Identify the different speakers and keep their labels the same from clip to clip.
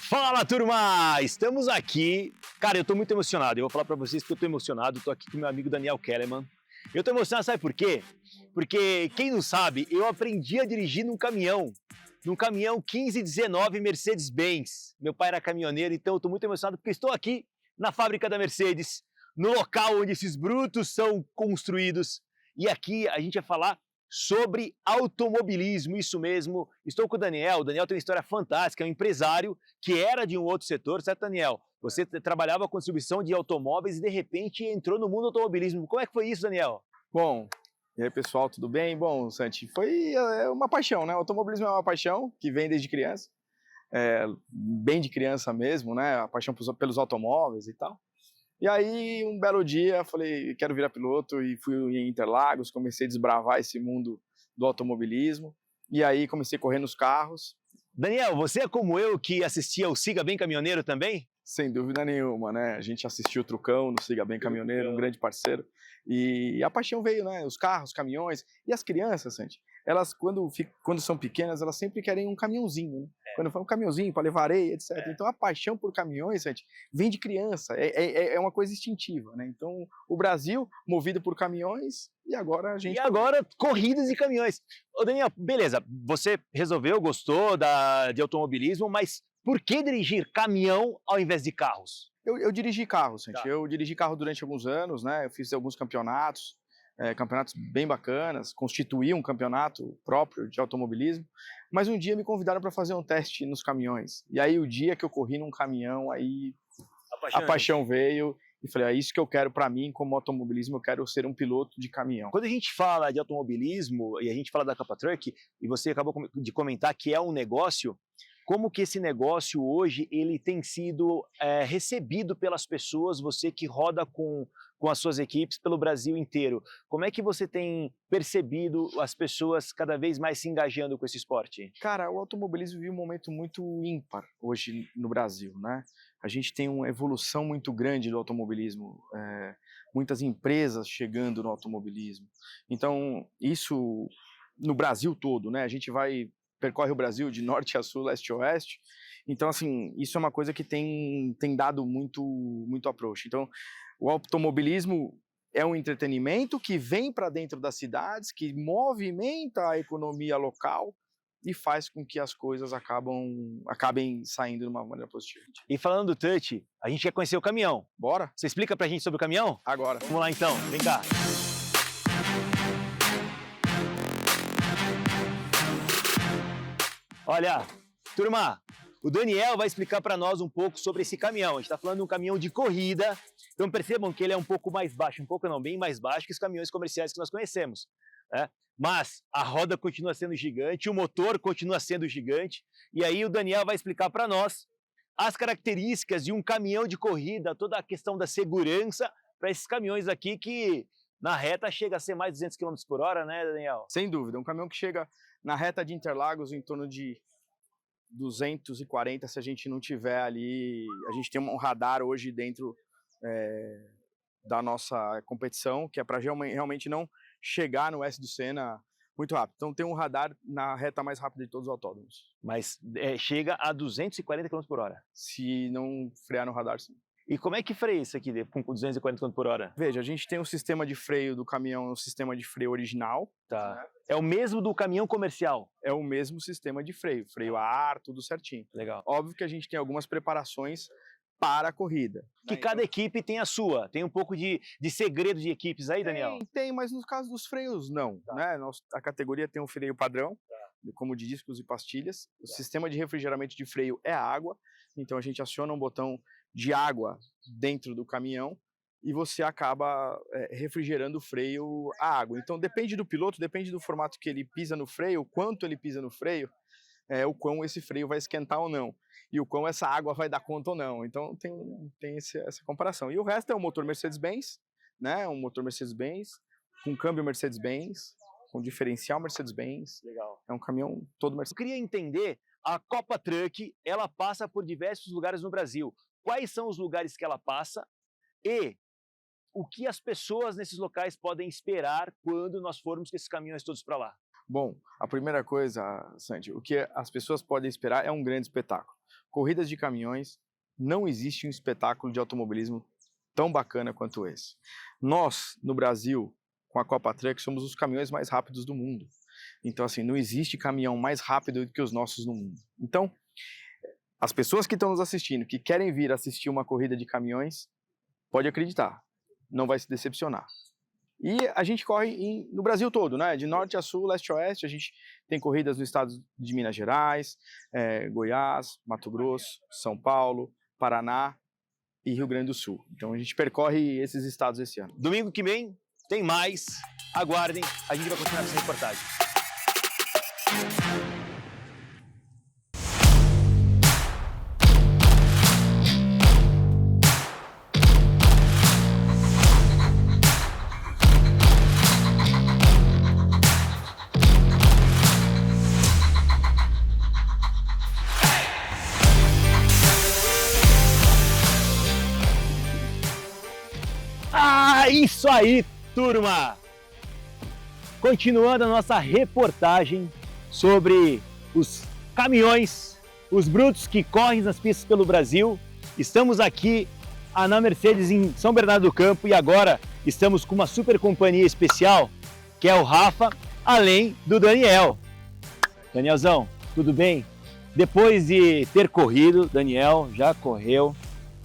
Speaker 1: Fala, turma! Estamos aqui. Cara, eu tô muito emocionado. Eu vou falar pra vocês que eu tô emocionado. Tô aqui com meu amigo Daniel Kellerman. Eu tô emocionado, sabe por quê? Porque, quem não sabe, eu aprendi a dirigir num caminhão 1519 Mercedes-Benz. Meu pai era caminhoneiro, então eu tô muito emocionado porque estou aqui na fábrica da Mercedes, no local onde esses brutos são construídos. E aqui a gente vai falar sobre automobilismo, isso mesmo. Estou com o Daniel tem uma história fantástica, é um empresário que era de um outro setor, certo, Daniel? Você trabalhava com distribuição de automóveis e de repente entrou no mundo do automobilismo. Como é que foi isso, Daniel?
Speaker 2: Bom, e aí pessoal, tudo bem? Bom, Santi, foi uma paixão, né? O automobilismo é uma paixão que vem desde criança, bem de criança mesmo, né? A paixão pelos automóveis e tal. E aí, um belo dia, falei, quero virar piloto e fui em Interlagos, comecei a desbravar esse mundo do automobilismo. E aí comecei a correr nos carros.
Speaker 1: Daniel, você é como eu que assistia o Siga Bem Caminhoneiro também?
Speaker 2: Sem dúvida nenhuma, né? A gente assistiu o Trucão no Siga Bem Caminhoneiro, um grande parceiro. E a paixão veio, né? Os carros, caminhões. E as crianças, Santi, elas quando são pequenas, elas sempre querem um caminhãozinho, né? Quando fala um caminhãozinho para levar areia, etc. Então a paixão por caminhões, Santi, vem de criança. É uma coisa instintiva, né? Então o Brasil, movido por caminhões, e agora a gente...
Speaker 1: E agora, corridas de caminhões. Ô Daniel, beleza, você resolveu, gostou de automobilismo, mas por que dirigir caminhão ao invés de carros?
Speaker 2: Eu dirigi carro, Santi.
Speaker 1: Tá.
Speaker 2: Eu dirigi carro durante alguns anos, né? Eu fiz alguns campeonatos, campeonatos bem bacanas, constituí um campeonato próprio de automobilismo, mas um dia me convidaram para fazer um teste nos caminhões. E aí o dia que eu corri num caminhão, aí a paixão veio e falei, é isso que eu quero para mim como automobilismo, eu quero ser um piloto de caminhão.
Speaker 1: Quando a gente fala de automobilismo e a gente fala da Capa Truck, e você acabou de comentar que é um negócio, como que esse negócio hoje ele tem sido recebido pelas pessoas, você que roda com as suas equipes pelo Brasil inteiro? Como é que você tem percebido as pessoas cada vez mais se engajando com esse esporte?
Speaker 2: Cara, o automobilismo vive um momento muito ímpar hoje no Brasil, né? A gente tem uma evolução muito grande do automobilismo, muitas empresas chegando no automobilismo. Então, isso no Brasil todo, né? A gente percorre o Brasil de norte a sul, leste a oeste. Então, assim, isso é uma coisa que tem dado muito approach. Então, o automobilismo é um entretenimento que vem para dentro das cidades, que movimenta a economia local e faz com que as coisas acabem saindo de uma maneira positiva.
Speaker 1: E falando do touch, a gente quer conhecer o caminhão.
Speaker 2: Bora?
Speaker 1: Você explica pra gente sobre o caminhão?
Speaker 2: Agora.
Speaker 1: Vamos lá então, vem cá. Olha, turma, o Daniel vai explicar para nós um pouco sobre esse caminhão. A gente está falando de um caminhão de corrida, então percebam que ele é um pouco mais baixo, bem mais baixo que os caminhões comerciais que nós conhecemos, né? Mas a roda continua sendo gigante, o motor continua sendo gigante, e aí o Daniel vai explicar para nós as características de um caminhão de corrida, toda a questão da segurança para esses caminhões aqui que na reta chega a ser mais de 200 km por hora, né, Daniel?
Speaker 2: Sem dúvida, um caminhão que chega na reta de Interlagos em torno de 240, se a gente não tiver ali... A gente tem um radar hoje dentro da nossa competição, que é para realmente não chegar no S do Senna muito rápido. Então tem um radar na reta mais rápida de todos os autódromos.
Speaker 1: Mas chega a 240 km por hora?
Speaker 2: Se não frear no radar, sim.
Speaker 1: E como é que freia isso aqui com 240 km por hora?
Speaker 2: Veja, a gente tem um sistema de freio do caminhão, um sistema de freio original.
Speaker 1: Tá. Né? É o mesmo do caminhão comercial?
Speaker 2: É o mesmo sistema de freio a ar, tudo certinho.
Speaker 1: Legal.
Speaker 2: Óbvio que a gente tem algumas preparações para a corrida.
Speaker 1: Que cada equipe tem a sua. Tem um pouco de segredo de equipes aí, Daniel?
Speaker 2: Tem, mas no caso dos freios, não. Tá. Né? A categoria tem um freio padrão, como de discos e pastilhas. O sistema de refrigeramento de freio é a água. Então a gente aciona um botão de água dentro do caminhão e você acaba refrigerando o freio a água. Então depende do piloto, depende do formato que ele pisa no freio, quanto ele pisa no freio, o quão esse freio vai esquentar ou não, e o quão essa água vai dar conta ou não. Então tem essa comparação. E o resto é um motor Mercedes-Benz, né? Um motor Mercedes-Benz, com câmbio Mercedes-Benz, com diferencial Mercedes-Benz.
Speaker 1: Legal.
Speaker 2: É um caminhão todo Mercedes.
Speaker 1: Eu queria entender, a Copa Truck, ela passa por diversos lugares no Brasil. Quais são os lugares que ela passa e o que as pessoas nesses locais podem esperar quando nós formos com esses caminhões todos para lá?
Speaker 2: Bom, a primeira coisa, Sandy, o que as pessoas podem esperar é um grande espetáculo. Corridas de caminhões, não existe um espetáculo de automobilismo tão bacana quanto esse. Nós, no Brasil, com a Copa Truck, somos os caminhões mais rápidos do mundo. Então, assim, não existe caminhão mais rápido do que os nossos no mundo. Então, as pessoas que estão nos assistindo, que querem vir assistir uma corrida de caminhões, pode acreditar, não vai se decepcionar. E a gente corre no Brasil todo, né? De norte a sul, leste a oeste. A gente tem corridas no estado de Minas Gerais, Goiás, Mato Grosso, São Paulo, Paraná e Rio Grande do Sul. Então a gente percorre esses estados esse ano.
Speaker 1: Domingo que vem tem mais. Aguardem, a gente vai continuar essa reportagem. Isso aí, turma! Continuando a nossa reportagem sobre os caminhões, os brutos que correm nas pistas pelo Brasil. Estamos aqui na Mercedes em São Bernardo do Campo e agora estamos com uma super companhia especial, que é o Rafa, além do Daniel. Danielzão, tudo bem? Depois de ter corrido, Daniel já correu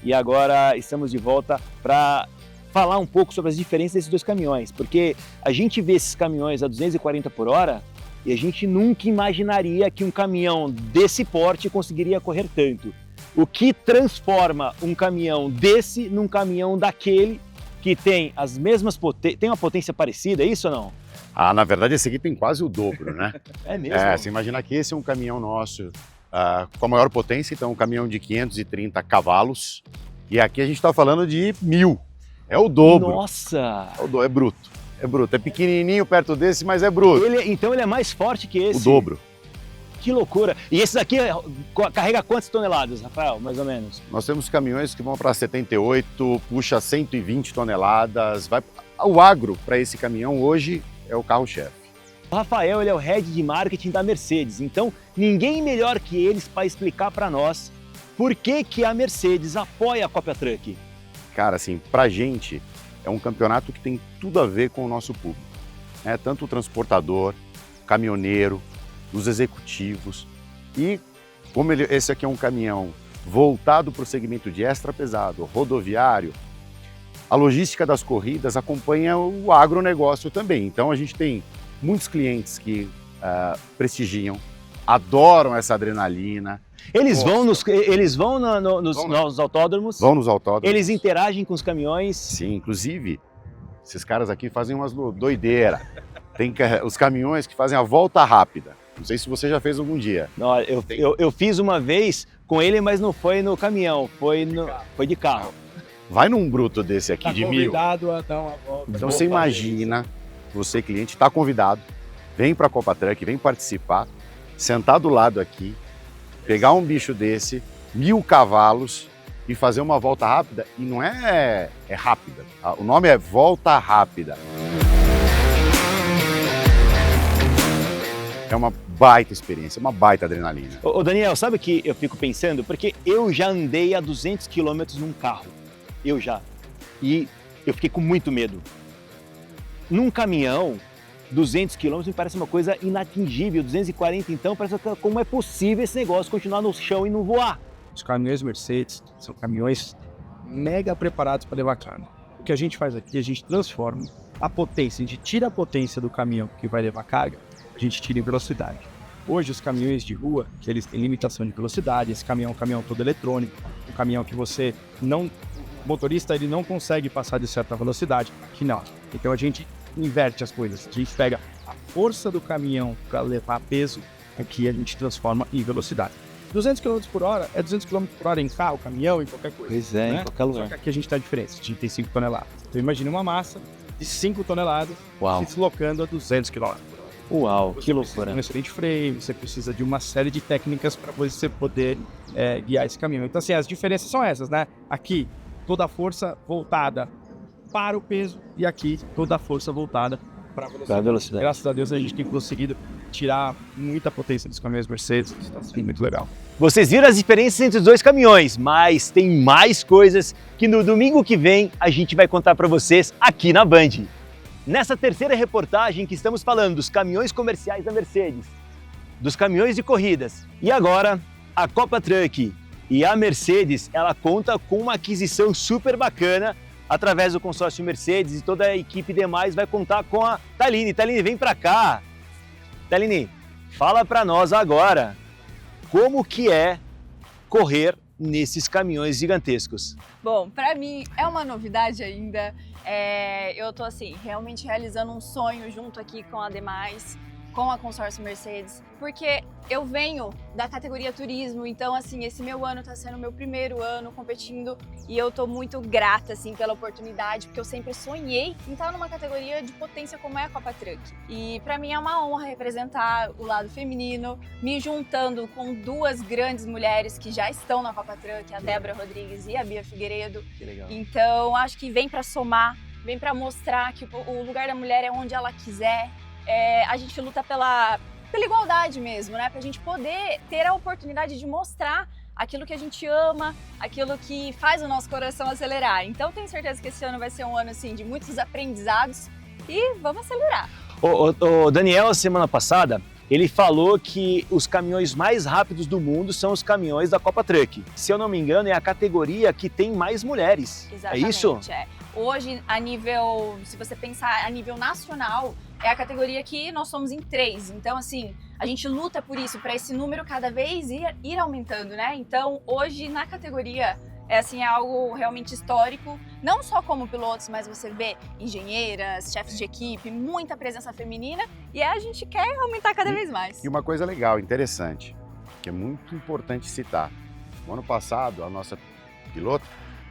Speaker 1: e agora estamos de volta para falar um pouco sobre as diferenças desses dois caminhões, porque a gente vê esses caminhões a 240 por hora e a gente nunca imaginaria que um caminhão desse porte conseguiria correr tanto. O que transforma um caminhão desse num caminhão daquele que tem as mesmas tem uma potência parecida, é isso ou não?
Speaker 3: Na verdade esse aqui tem quase o dobro, né?
Speaker 1: É mesmo?
Speaker 3: Você imagina que esse é um caminhão nosso com a maior potência, então um caminhão de 530 cavalos, e aqui a gente está falando de 1000. É o dobro.
Speaker 1: Nossa!
Speaker 3: É bruto. É bruto. É pequenininho perto desse, mas é bruto.
Speaker 1: Então ele é mais forte que esse?
Speaker 3: O dobro.
Speaker 1: Que loucura! E esses aqui carrega quantas toneladas, Rafael, mais ou menos?
Speaker 3: Nós temos caminhões que vão para 78, puxa 120 toneladas. O agro para esse caminhão hoje é o carro-chefe.
Speaker 1: O Rafael, ele é o head de marketing da Mercedes, então ninguém melhor que eles para explicar para nós por que a Mercedes apoia a Copa Truck.
Speaker 3: Cara, assim, pra gente é um campeonato que tem tudo a ver com o nosso público, né? Tanto o transportador, o caminhoneiro, os executivos e como esse aqui é um caminhão voltado para o segmento de extra pesado, rodoviário, a logística das corridas acompanha o agronegócio também. Então a gente tem muitos clientes que prestigiam, adoram essa adrenalina.
Speaker 1: Eles vão nos autódromos?
Speaker 3: Vão nos autódromos.
Speaker 1: Eles interagem com os caminhões?
Speaker 3: Sim, inclusive, esses caras aqui fazem umas doideiras. Tem os caminhões que fazem a volta rápida. Não sei se você já fez algum dia.
Speaker 1: Não, eu fiz uma vez com ele, mas não foi no caminhão, foi de carro.
Speaker 3: Vai num bruto desse aqui de 1000.
Speaker 2: Convidado a dar uma volta.
Speaker 3: Então você imagina, você cliente está convidado, vem para a Copa Truck, vem participar, sentar do lado aqui, pegar um bicho desse, 1000 cavalos e fazer uma volta rápida. E não é rápida, tá? O nome é volta rápida. É uma baita experiência, uma baita adrenalina.
Speaker 1: Ô Daniel, sabe o que eu fico pensando? Porque eu já andei a 200 km num carro. E eu fiquei com muito medo. Num caminhão, 200 km me parece uma coisa inatingível, 240 então, parece como é possível esse negócio continuar no chão e não voar.
Speaker 4: Os caminhões Mercedes são caminhões mega preparados para levar carga. O que a gente faz aqui, a gente transforma a potência, a gente tira a potência do caminhão que vai levar carga, a gente tira em velocidade. Hoje os caminhões de rua, que eles têm limitação de velocidade, esse caminhão é um caminhão todo eletrônico, um caminhão que você não... O motorista ele não consegue passar de certa velocidade, que não. Então a gente inverte as coisas, a gente pega a força do caminhão para levar peso, aqui a gente transforma em velocidade. 200 km por hora é 200 km por hora em carro, caminhão, em qualquer coisa.
Speaker 1: Pois é,
Speaker 4: né?
Speaker 1: em qualquer lugar.
Speaker 4: Só que aqui a gente está diferente, a gente tem 5 toneladas. Então imagina uma massa de 5 toneladas se deslocando a 200 km por hora.
Speaker 1: Uau,
Speaker 4: Você
Speaker 1: que
Speaker 4: precisa
Speaker 1: loucura.
Speaker 4: de um excelente freio, você precisa de uma série de técnicas para você poder guiar esse caminhão. Então assim, as diferenças são essas, né? Aqui, toda a força voltada para o peso e aqui toda a força voltada para a velocidade.
Speaker 1: velocidade.
Speaker 4: Graças a Deus a gente tem conseguido tirar muita potência dos caminhões Mercedes, está sendo muito legal.
Speaker 1: Vocês viram as diferenças entre os dois caminhões, mas tem mais coisas que no domingo que vem a gente vai contar para vocês aqui na Band. Nessa terceira reportagem que estamos falando dos caminhões comerciais da Mercedes, dos caminhões de corridas. E agora, a Copa Truck e a Mercedes, ela conta com uma aquisição super bacana através do consórcio Mercedes, e toda a equipe demais vai contar com a Thaline. Thaline, vem para cá. Thaline, fala para nós agora como que é correr nesses caminhões gigantescos.
Speaker 5: Bom, para mim é uma novidade ainda. Eu tô assim, realmente realizando um sonho junto aqui com a demais, com a consórcio Mercedes, porque eu venho da categoria turismo, então assim, esse meu ano tá sendo o meu primeiro ano competindo e eu tô muito grata assim pela oportunidade, porque eu sempre sonhei em estar numa categoria de potência como é a Copa Truck. E para mim é uma honra representar o lado feminino, me juntando com duas grandes mulheres que já estão na Copa Truck, a Débora Rodrigues e a Bia Figueiredo.
Speaker 1: Que legal.
Speaker 5: Então acho que vem para somar, vem para mostrar que o lugar da mulher é onde ela quiser. A gente luta pela igualdade mesmo, né? Pra gente poder ter a oportunidade de mostrar aquilo que a gente ama, aquilo que faz o nosso coração acelerar. Então tenho certeza que esse ano vai ser um ano assim de muitos aprendizados e vamos acelerar.
Speaker 1: O Daniel, semana passada, ele falou que os caminhões mais rápidos do mundo são os caminhões da Copa Truck. Se eu não me engano, é a categoria que tem mais mulheres.
Speaker 5: Exatamente,
Speaker 1: é isso?
Speaker 5: Hoje, se você pensar a nível nacional, é a categoria que nós somos em 3. Então, assim, a gente luta por isso, para esse número cada vez ir aumentando, né? Então, hoje, na categoria, é algo realmente histórico, não só como pilotos, mas você vê engenheiras, chefes de equipe, muita presença feminina, e a gente quer aumentar cada vez mais.
Speaker 3: E uma coisa legal, interessante, que é muito importante citar. No ano passado, a nossa piloto,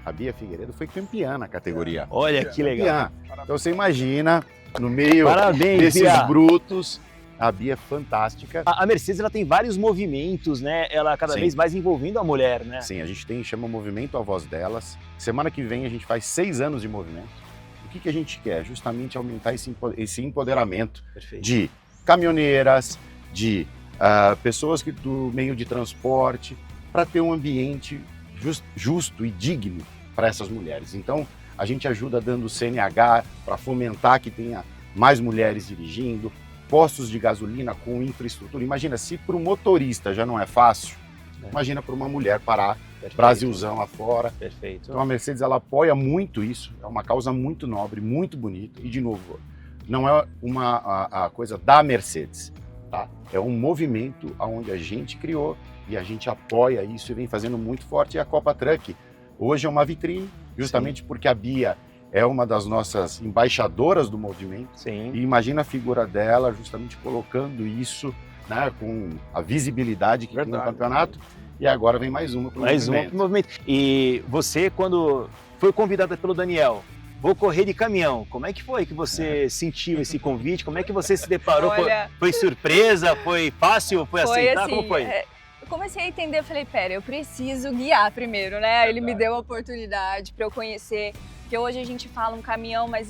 Speaker 3: a Bia Figueiredo, foi campeã na categoria.
Speaker 1: Olha que legal.
Speaker 3: Campeã. Então você imagina, no meio desses
Speaker 1: Bia.
Speaker 3: brutos, a Bia é fantástica.
Speaker 1: A Mercedes, ela tem vários movimentos, né? Ela cada vez mais envolvendo a mulher, né?
Speaker 3: Sim, a gente chama Movimento A Voz Delas. Semana que vem a gente faz 6 anos de movimento. O que a gente quer? Justamente aumentar esse empoderamento de caminhoneiras, de pessoas do meio de transporte, para ter um ambiente justo e digno para essas mulheres. Então, a gente ajuda dando CNH para fomentar que tenha mais mulheres dirigindo, postos de gasolina com infraestrutura. Imagina, se para o motorista já não é fácil, imagina para uma mulher parar, Brasilzão afora.
Speaker 1: Perfeito.
Speaker 3: Então a Mercedes, ela apoia muito isso, é uma causa muito nobre, muito bonita. E, de novo, não é a coisa da Mercedes, tá? É um movimento onde a gente criou e a gente apoia isso e vem fazendo muito forte. E a Copa Truck hoje é uma vitrine, justamente porque a Bia é uma das nossas embaixadoras do movimento.
Speaker 1: Sim.
Speaker 3: E imagina a figura dela justamente colocando isso, né, com a visibilidade que tem no campeonato. E agora vem mais uma para o movimento.
Speaker 1: Mais uma pro movimento. E você, quando foi convidada pelo Daniel, vou correr de caminhão, como é que foi que você sentiu esse convite? Como é que você se deparou?
Speaker 5: Olha,
Speaker 1: foi surpresa? Foi fácil? Foi aceitar?
Speaker 5: Assim,
Speaker 1: como foi?
Speaker 5: Eu comecei a entender, eu falei, pera, eu preciso guiar primeiro, né? Ele me deu a oportunidade para eu conhecer, porque hoje a gente fala um caminhão, mas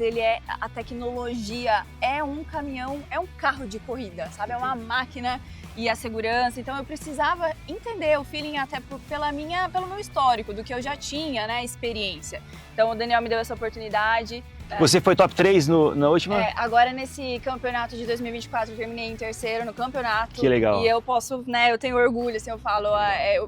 Speaker 5: a tecnologia é um caminhão, é um carro de corrida, sabe? É uma máquina e a segurança, então eu precisava entender o feeling até pelo meu histórico, do que eu já tinha, né, experiência. Então o Daniel me deu essa oportunidade.
Speaker 1: Você foi top 3 na última?
Speaker 5: Agora nesse campeonato de 2024 eu terminei em terceiro no campeonato.
Speaker 1: Que legal.
Speaker 5: E eu posso, né, eu tenho orgulho, assim, eu falo,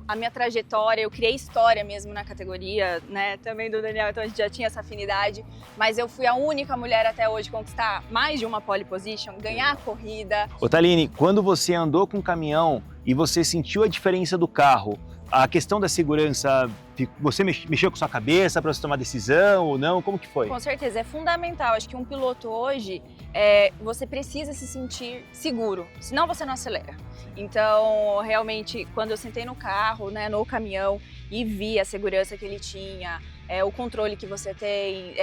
Speaker 5: a minha trajetória, eu criei história mesmo na categoria, né, também do Daniel, então a gente já tinha essa afinidade, mas eu fui a única mulher até hoje a conquistar mais de uma pole position, ganhar a corrida.
Speaker 1: Ô Thaline, quando você andou com o caminhão e você sentiu a diferença do carro, a questão da segurança, você mexeu com sua cabeça para você tomar decisão ou não? Como que foi?
Speaker 5: Com certeza, é fundamental. Acho que um piloto hoje, você precisa se sentir seguro, senão você não acelera. Então, realmente, quando eu sentei no carro, né, no caminhão, e vi a segurança que ele tinha, o controle que você tem,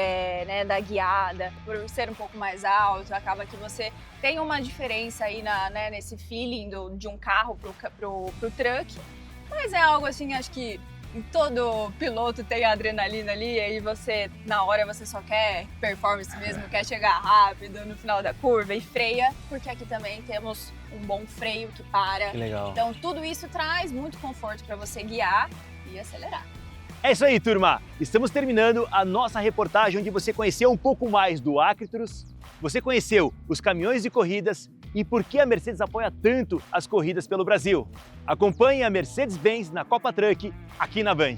Speaker 5: né, da guiada, por ser um pouco mais alto, acaba que você tem uma diferença aí né, nesse feeling de um carro pro truck. Mas é algo assim, acho que todo piloto tem adrenalina ali, e aí você, na hora, você só quer performance mesmo, quer chegar rápido no final da curva e freia, porque aqui também temos um bom freio que para.
Speaker 1: Que legal.
Speaker 5: Então tudo isso traz muito conforto para você guiar e acelerar.
Speaker 1: É isso aí, turma! Estamos terminando a nossa reportagem onde você conheceu um pouco mais do Actros, você conheceu os caminhões de corridas e por que a Mercedes apoia tanto as corridas pelo Brasil. Acompanhe a Mercedes-Benz na Copa Truck aqui na Band.